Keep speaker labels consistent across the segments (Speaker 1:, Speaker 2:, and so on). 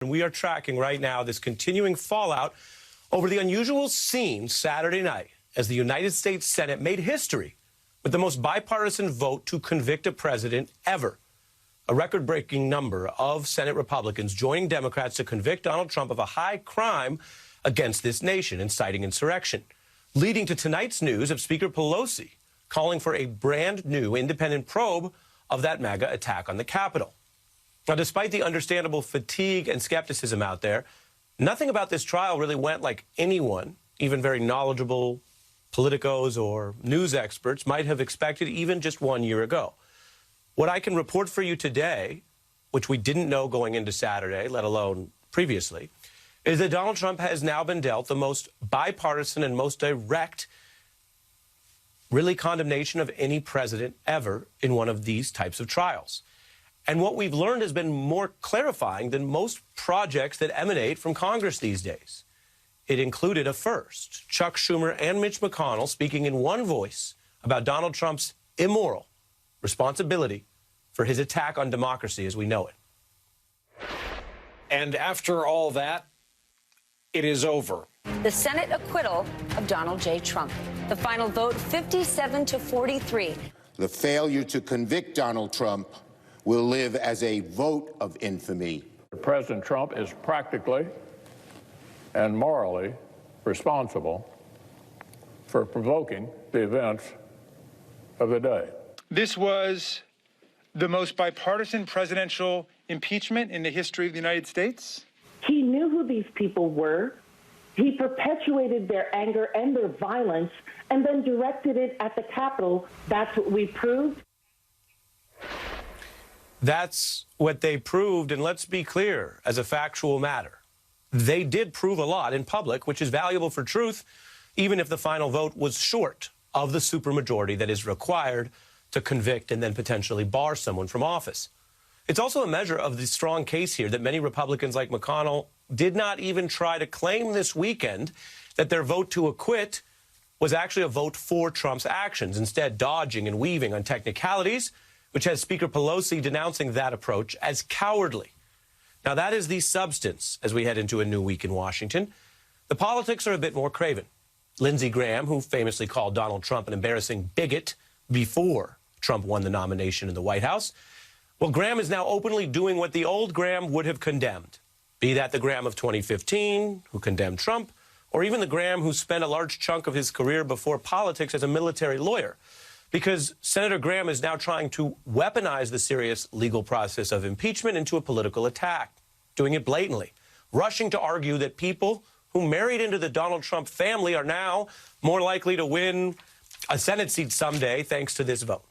Speaker 1: And we are tracking right now this continuing fallout over the unusual scene Saturday night as the United States Senate made history with the most bipartisan vote to convict a president ever. A record-breaking number of Senate Republicans joining Democrats to convict Donald Trump of a high crime against this nation, inciting insurrection, leading to tonight's news of Speaker Pelosi calling for a brand new independent probe of that MAGA attack on the Capitol. Now, despite the understandable fatigue and skepticism out there, nothing about this trial really went like anyone, even very knowledgeable politicos or news experts, might have expected even just 1 year ago. What I can report for you today, which we didn't know going into Saturday, let alone previously, is that Donald Trump has now been dealt the most bipartisan and most direct, really, condemnation of any president ever in one of these types of trials. And what we've learned has been more clarifying than most projects that emanate from Congress these days. It included a first, Chuck Schumer and Mitch McConnell speaking in one voice about Donald Trump's immoral responsibility for his attack on democracy as we know it.
Speaker 2: And after all that, it is over.
Speaker 3: The Senate acquittal of Donald J. Trump. The final vote, 57-43.
Speaker 4: The failure to convict Donald Trump will live as a vote of infamy.
Speaker 5: President Trump is practically and morally responsible for provoking the events of the day.
Speaker 6: This was the most bipartisan presidential impeachment in the history of the United States.
Speaker 7: He knew who these people were. He perpetuated their anger and their violence and then directed it at the Capitol. That's what we proved.
Speaker 1: That's what they proved, and let's be clear, as a factual matter. They did prove a lot in public, which is valuable for truth, even if the final vote was short of the supermajority that is required to convict and then potentially bar someone from office. It's also a measure of the strong case here that many Republicans like McConnell did not even try to claim this weekend that their vote to acquit was actually a vote for Trump's actions, instead dodging and weaving on technicalities, which has Speaker Pelosi denouncing that approach as cowardly. Now, that is the substance as we head into a new week in Washington. The politics are a bit more craven. Lindsey Graham, who famously called Donald Trump an embarrassing bigot before Trump won the nomination in the White House, well, Graham is now openly doing what the old Graham would have condemned, be that the Graham of 2015, who condemned Trump, or even the Graham who spent a large chunk of his career before politics as a military lawyer. Because Senator Graham is now trying to weaponize the serious legal process of impeachment into a political attack, doing it blatantly, rushing to argue that people who married into the Donald Trump family are now more likely to win a Senate seat someday thanks to this vote.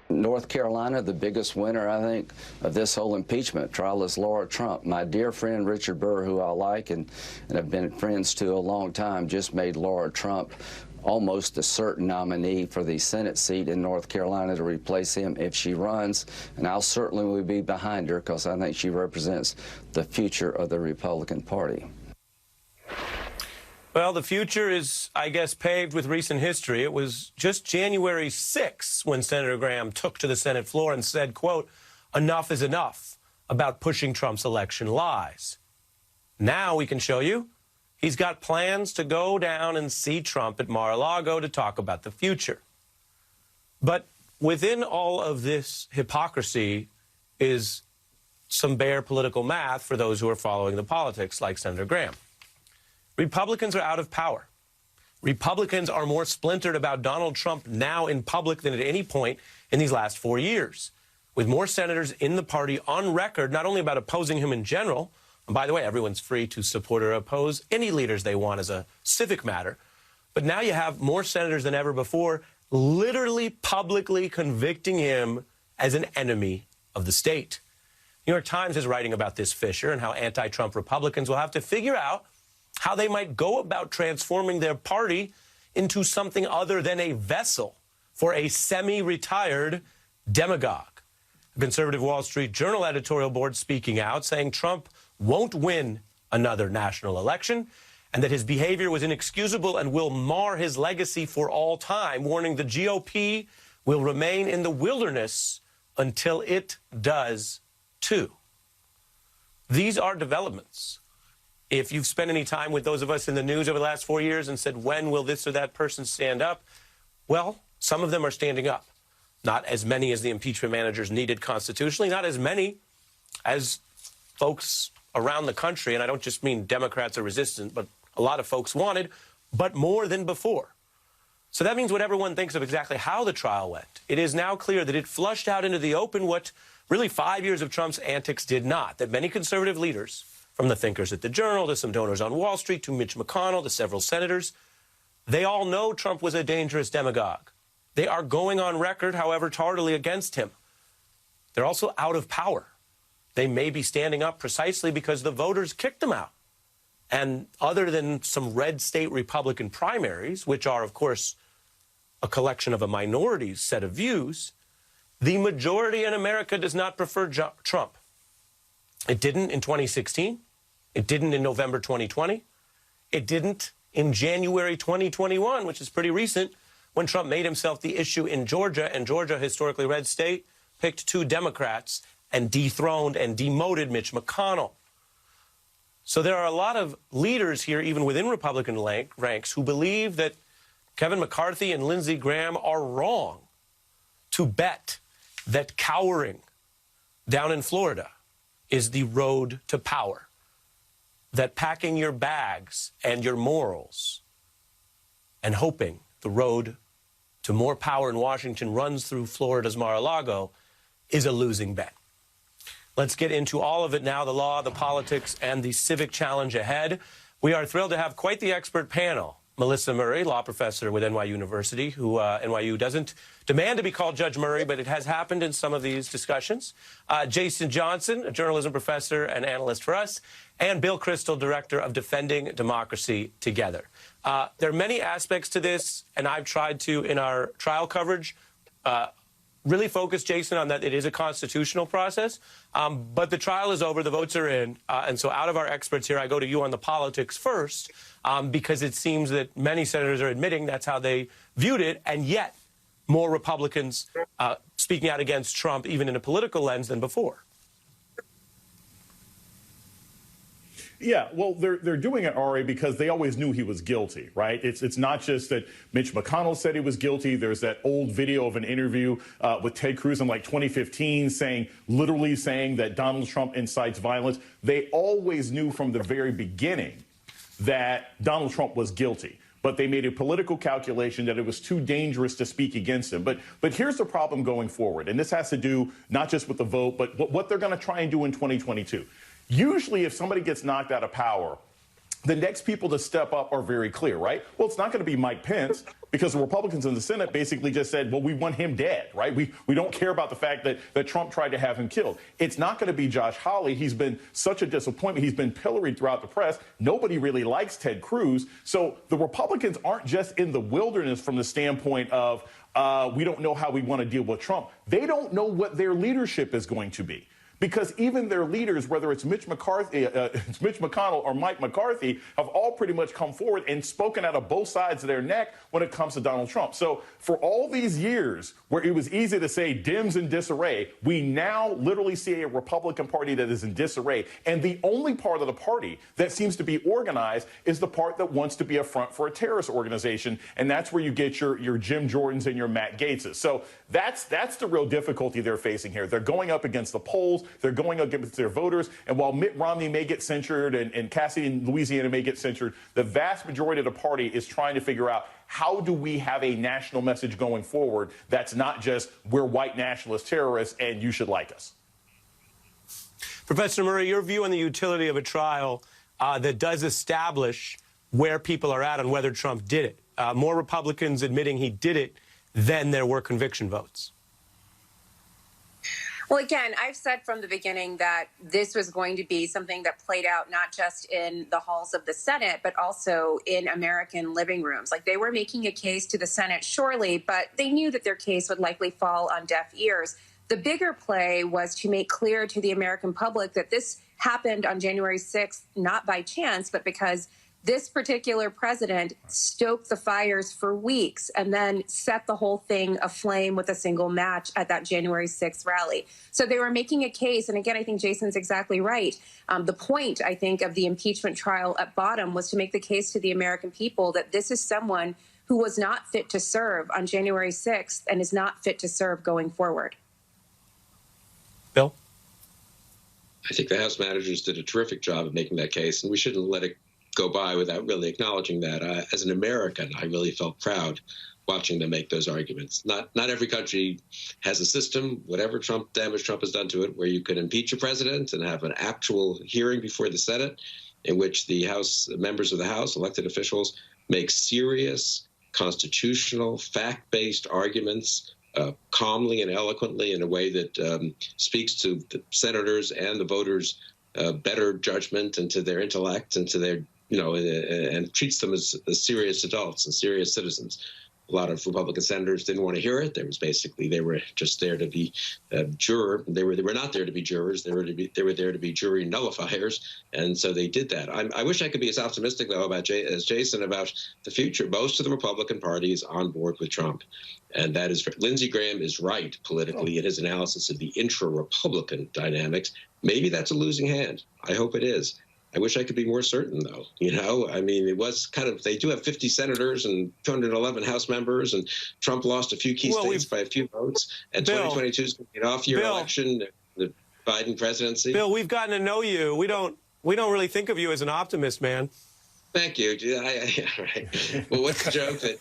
Speaker 8: North Carolina, the biggest winner, I think, of this whole impeachment trial is Laura Trump. My dear friend Richard Burr, who I like and have been friends to a long time, just made Laura Trump almost a certain nominee for the Senate seat in North Carolina to replace him if she runs, and I'll certainly will be behind her because I think she represents the future of the Republican Party.
Speaker 1: Well, the future is, I guess, paved with recent history. It was just January 6th when Senator Graham took to the Senate floor and said, quote, "Enough is enough" about pushing Trump's election lies. Now we can show you he's got plans to go down and see Trump at Mar-a-Lago to talk about the future. But within all of this hypocrisy is some bare political math for those who are following the politics, like Senator Graham. Republicans are out of power. Republicans are more splintered about Donald Trump now in public than at any point in these last 4 years, with more senators in the party on record, not only about opposing him in general, and by the way, everyone's free to support or oppose any leaders they want as a civic matter. But now you have more senators than ever before literally publicly convicting him as an enemy of the state. New York Times is writing about this fissure and how anti-Trump Republicans will have to figure out how they might go about transforming their party into something other than a vessel for a semi-retired demagogue. A conservative Wall Street Journal editorial board speaking out, saying Trump won't win another national election and that his behavior was inexcusable and will mar his legacy for all time, warning the GOP will remain in the wilderness until it does too. these are developments. If you've spent any time with those of us in the news over the last 4 years and said, when will this or that person stand up? Well, some of them are standing up. Not as many as the impeachment managers needed constitutionally, not as many as folks around the country, and I don't just mean Democrats are resistant, but a lot of folks wanted, but more than before. So that means whatever one thinks of exactly how the trial went, it is now clear that it flushed out into the open what really 5 years of Trump's antics did not, that many conservative leaders, from the thinkers at the Journal to some donors on Wall Street to Mitch McConnell to several senators, they all know Trump was a dangerous demagogue. They are going on record, however tardily, against him. They're also out of power. They may be standing up precisely because the voters kicked them out. And other than some red state Republican primaries, which are, of course, a collection of a minority's set of views, the majority in America does not prefer Trump. It didn't in 2016. It didn't in November 2020. It didn't in January 2021, which is pretty recent, when Trump made himself the issue in Georgia, and Georgia, a historically red state, picked 2 Democrats and dethroned and demoted Mitch McConnell. So there are a lot of leaders here, even within Republican ranks, who believe that Kevin McCarthy and Lindsey Graham are wrong to bet that cowering down in Florida is the road to power, that packing your bags and your morals and hoping the road to more power in Washington runs through Florida's Mar-a-Lago is a losing bet. Let's get into all of it now, the law, the politics, and the civic challenge ahead. We are thrilled to have quite the expert panel. Melissa Murray, law professor with NYU University, who NYU doesn't demand to be called Judge Murray, but it has happened in some of these discussions. Jason Johnson, a journalism professor and analyst for us, and Bill Crystal, director of Defending Democracy Together. There are many aspects to this, and I've tried to, in our trial coverage, really focus, Jason, on that it is a constitutional process. But the trial is over, the votes are in, and so out of our experts here, I go to you on the politics first, because it seems that many senators are admitting that's how they viewed it, and yet more Republicans speaking out against Trump, even in a political lens, than before.
Speaker 9: Yeah, well, they're doing it, Ari, because they always knew he was guilty, right? It's not just that Mitch McConnell said he was guilty. There's that old video of an interview with Ted Cruz in like 2015 literally saying that Donald Trump incites violence. They always knew from the very beginning that Donald Trump was guilty. But they made a political calculation that it was too dangerous to speak against him. But here's the problem going forward, and this has to do not just with the vote, but what they're going to try and do in 2022. Usually, if somebody gets knocked out of power, the next people to step up are very clear, right? Well, it's not going to be Mike Pence, because the Republicans in the Senate basically just said, well, we want him dead, right? We don't care about the fact that Trump tried to have him killed. It's not going to be Josh Hawley. He's been such a disappointment. He's been pilloried throughout the press. Nobody really likes Ted Cruz. So the Republicans aren't just in the wilderness from the standpoint of we don't know how we want to deal with Trump. They don't know what their leadership is going to be. Because even their leaders, whether it's Mitch McConnell or Mike McCarthy, have all pretty much come forward and spoken out of both sides of their neck when it comes to Donald Trump. So for all these years where it was easy to say Dems in disarray, we now literally see a Republican Party that is in disarray. And the only part of the party that seems to be organized is the part that wants to be a front for a terrorist organization. And that's where you get your Jim Jordans and your Matt Gaetzes. So that's the real difficulty they're facing here. They're going up against the polls. They're going against their voters. And while Mitt Romney may get censured and Cassidy in Louisiana may get censured, the vast majority of the party is trying to figure out, how do we have a national message going forward that's not just we're white nationalist terrorists and you should like us?
Speaker 1: Professor Murray, your view on the utility of a trial that does establish where people are at on whether Trump did it. More Republicans admitting he did it than there were conviction votes.
Speaker 10: Well, again, I've said from the beginning that this was going to be something that played out not just in the halls of the Senate, but also in American living rooms. Like, they were making a case to the Senate, surely, but they knew that their case would likely fall on deaf ears. The bigger play was to make clear to the American public that this happened on January 6th, not by chance, but because this particular president stoked the fires for weeks and then set the whole thing aflame with a single match at that January 6th rally. So they were making a case. And again, I think Jason's exactly right. The point, I think, of the impeachment trial at bottom was to make the case to the American people that this is someone who was not fit to serve on January 6th and is not fit to serve going forward.
Speaker 1: Bill?
Speaker 11: I think the House managers did a terrific job of making that case, and we shouldn't let it go by without really acknowledging that. As an American, I really felt proud watching them make those arguments. Not every country has a system, whatever damage Trump has done to it, where you can impeach a president and have an actual hearing before the Senate in which the House members of the House, elected officials, make serious, constitutional, fact-based arguments calmly and eloquently in a way that speaks to the senators and the voters' better judgment and to their intellect and to their, and treats them as serious adults and serious citizens. A lot of Republican senators didn't want to hear it. They were just there to be a juror. They were not there to be jurors. They were there to be jury nullifiers, and so they did that. I wish I could be as optimistic though as Jason about the future. Most of the Republican Party is on board with Trump, and that is Lindsey Graham is right politically in his analysis of the intra-Republican dynamics. Maybe that's a losing hand. I hope it is. I wish I could be more certain, though. I mean, it was kind of, they do have 50 senators and 211 House members, and Trump lost a few key states by a few votes. And 2022 is going to be an off-year election, the Biden presidency.
Speaker 1: Bill, we've gotten to know you. We don't really think of you as an optimist, man.
Speaker 11: Thank you. Right. Well, what's the joke that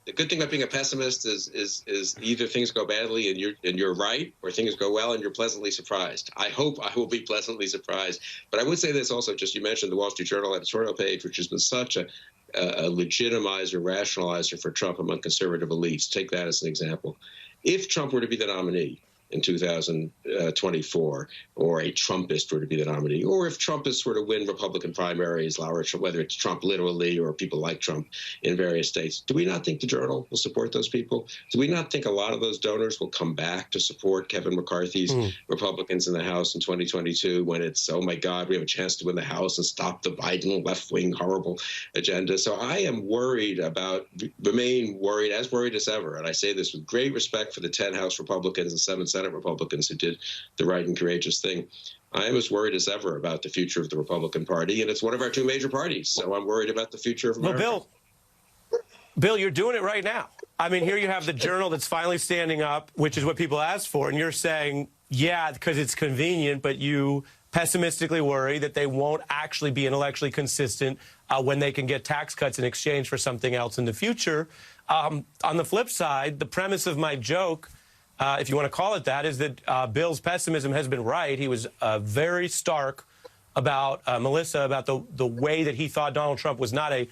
Speaker 11: the good thing about being a pessimist is either things go badly and you're right, or things go well and you're pleasantly surprised. I hope I will be pleasantly surprised. But I would say this also. Just you mentioned the Wall Street Journal editorial page, which has been such a legitimizer, rationalizer for Trump among conservative elites. Take that as an example. If Trump were to be the nominee in 2024, or a Trumpist were to be the nominee, or if Trumpists were to win Republican primaries, whether it's Trump literally or people like Trump in various states, do we not think the Journal will support those people? Do we not think a lot of those donors will come back to support Kevin McCarthy's Republicans in the House in 2022 when it's, oh my God, we have a chance to win the House and stop the Biden left-wing horrible agenda? So I am remain worried as ever, and I say this with great respect for the 10 House Republicans and 7 Senate Republicans who did the right and courageous thing. I am as worried as ever about the future of the Republican Party, and it's one of our 2 major parties, so I'm worried about the future of America.
Speaker 1: Well, Bill, you're doing it right now. I mean, here you have the Journal that's finally standing up, which is what people asked for, and you're saying, yeah, because it's convenient, but you pessimistically worry that they won't actually be intellectually consistent when they can get tax cuts in exchange for something else in the future. On the flip side, the premise of my joke, if you want to call it that, is that Bill's pessimism has been right. He was very stark about, Melissa, about the way that he thought Donald Trump was not a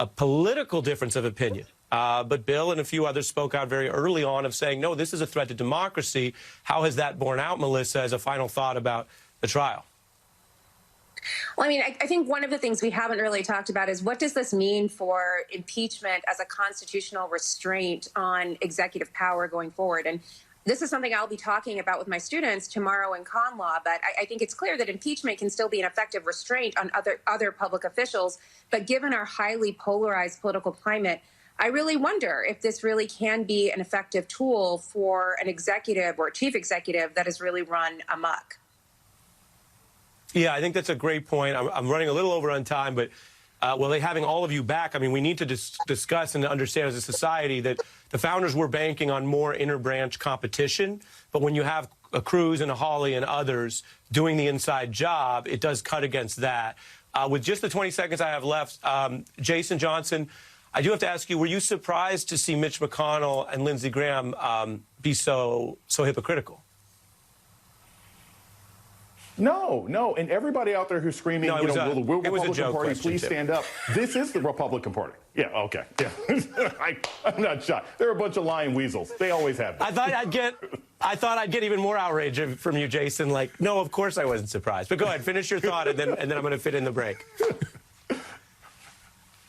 Speaker 1: political difference of opinion. But Bill and a few others spoke out very early on of saying, no, this is a threat to democracy. How has that borne out, Melissa, as a final thought about the trial?
Speaker 10: Well, I mean, I think one of the things we haven't really talked about is what does this mean for impeachment as a constitutional restraint on executive power going forward? And this is something I'll be talking about with my students tomorrow in con law, but I think it's clear that impeachment can still be an effective restraint on other public officials. But given our highly polarized political climate, I really wonder if this really can be an effective tool for an executive or a chief executive that has really run amok.
Speaker 1: Yeah, I think that's a great point. I'm running a little over on time, but having all of you back, I mean, we need to discuss and understand as a society that the founders were banking on more interbranch competition. But when you have a Cruz and a Hawley and others doing the inside job, it does cut against that. With just the 20 seconds I have left, Jason Johnson, I do have to ask you, were you surprised to see Mitch McConnell and Lindsey Graham be so hypocritical?
Speaker 9: No. And everybody out there who's screaming, will the Republican Party please stand up? This is the Republican Party. Yeah, okay. Yeah. I'm not shocked. They're a bunch of lying weasels. They always have been.
Speaker 1: I thought I'd get even more outrage from you, Jason. Like, no, of course I wasn't surprised. But go ahead, finish your thought, and then I'm going to fit in the break.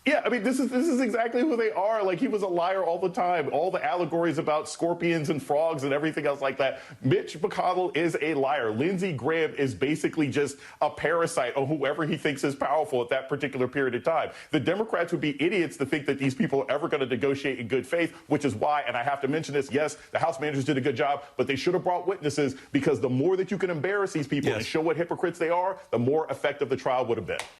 Speaker 9: Yeah, I mean, this is exactly who they are. Like, he was a liar all the time. All the allegories about scorpions and frogs and everything else like that. Mitch McConnell is a liar. Lindsey Graham is basically just a parasite on whoever he thinks is powerful at that particular period of time. The Democrats would be idiots to think that these people are ever going to negotiate in good faith, which is why, and I have to mention this, yes, the House managers did a good job, but they should have brought witnesses, because the more that you can embarrass these people and show what hypocrites they are, the more effective the trial would have been.